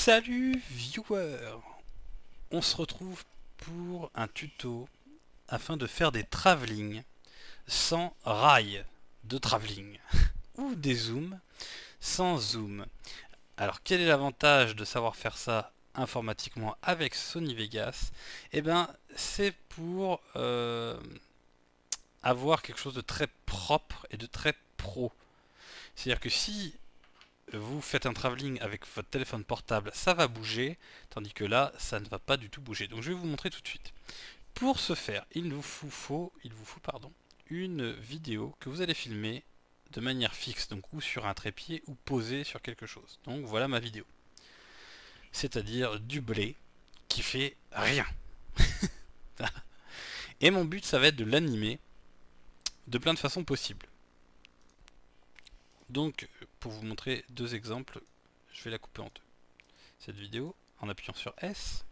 Salut viewers. On se retrouve pour un tuto afin de faire des travelling sans rail de travelling ou des zooms sans zoom. Alors quel est l'avantage de savoir faire ça informatiquement avec Sony Vegas? Eh bien c'est pour avoir quelque chose de très propre et de très pro. C'est-à-dire que si vous faites un travelling avec votre téléphone portable, ça va bouger, tandis que là, ça ne va pas du tout bouger. Donc je vais vous montrer tout de suite. Pour ce faire, il vous faut une vidéo que vous allez filmer de manière fixe, donc ou sur un trépied ou posé sur quelque chose. Donc voilà ma vidéo. C'est-à-dire du blé qui fait rien. Et mon but, ça va être de l'animer de plein de façons possibles. Donc, pour vous montrer deux exemples, je vais la couper en deux. Cette vidéo, en appuyant sur S.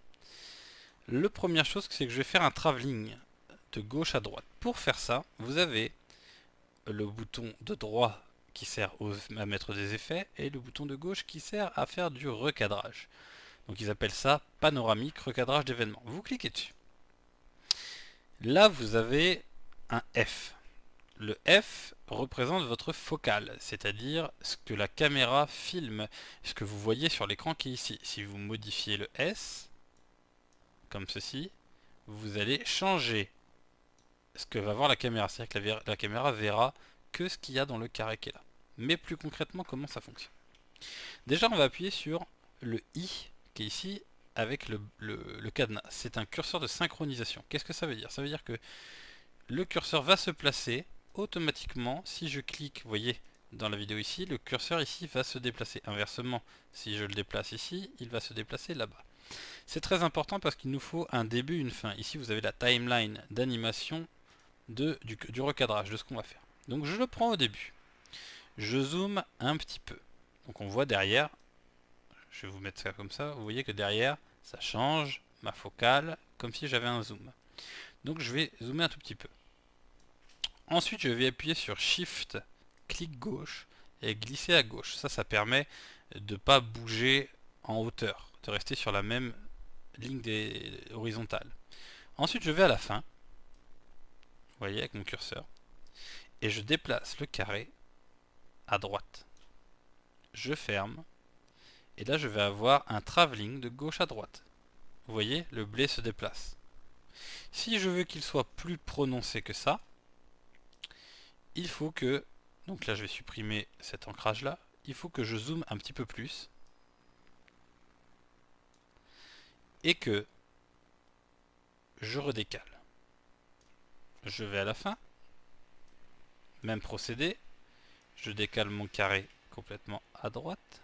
La première chose, c'est que je vais faire un travelling de gauche à droite. Pour faire ça, vous avez le bouton de droit qui sert à mettre des effets et le bouton de gauche qui sert à faire du recadrage. Donc ils appellent ça panoramique recadrage d'événements. Vous cliquez dessus. Là, vous avez un F. Le F représente votre focale, c'est-à-dire ce que la caméra filme, ce que vous voyez sur l'écran qui est ici. Si vous modifiez le S, comme ceci, vous allez changer ce que va voir la caméra. C'est-à-dire que la caméra verra que ce qu'il y a dans le carré qui est là. Mais plus concrètement, comment ça fonctionne? Déjà, on va appuyer sur le I qui est ici avec le cadenas. C'est un curseur de synchronisation. Qu'est-ce que ça veut dire? Ça veut dire que le curseur va se placer automatiquement. Si je clique, vous voyez, dans la vidéo ici, le curseur ici va se déplacer. Inversement, si je le déplace ici, il va se déplacer là-bas. C'est très important parce qu'il nous faut un début, une fin. Ici, vous avez la timeline d'animation du recadrage, de ce qu'on va faire. Donc je le prends au début. Je zoome un petit peu. Donc on voit derrière, je vais vous mettre ça comme ça, vous voyez que derrière, ça change ma focale, comme si j'avais un zoom. Donc je vais zoomer un tout petit peu. Ensuite, je vais appuyer sur Shift, clic gauche, et glisser à gauche. Ça permet de ne pas bouger en hauteur, de rester sur la même ligne horizontale. Ensuite, je vais à la fin, vous voyez, avec mon curseur, et je déplace le carré à droite. Je ferme, et là je vais avoir un travelling de gauche à droite. Vous voyez, le blé se déplace. Si je veux qu'il soit plus prononcé que ça, il faut que, donc là je vais supprimer cet ancrage là, il faut que je zoome un petit peu plus, et que je redécale. Je vais à la fin, même procédé, je décale mon carré complètement à droite,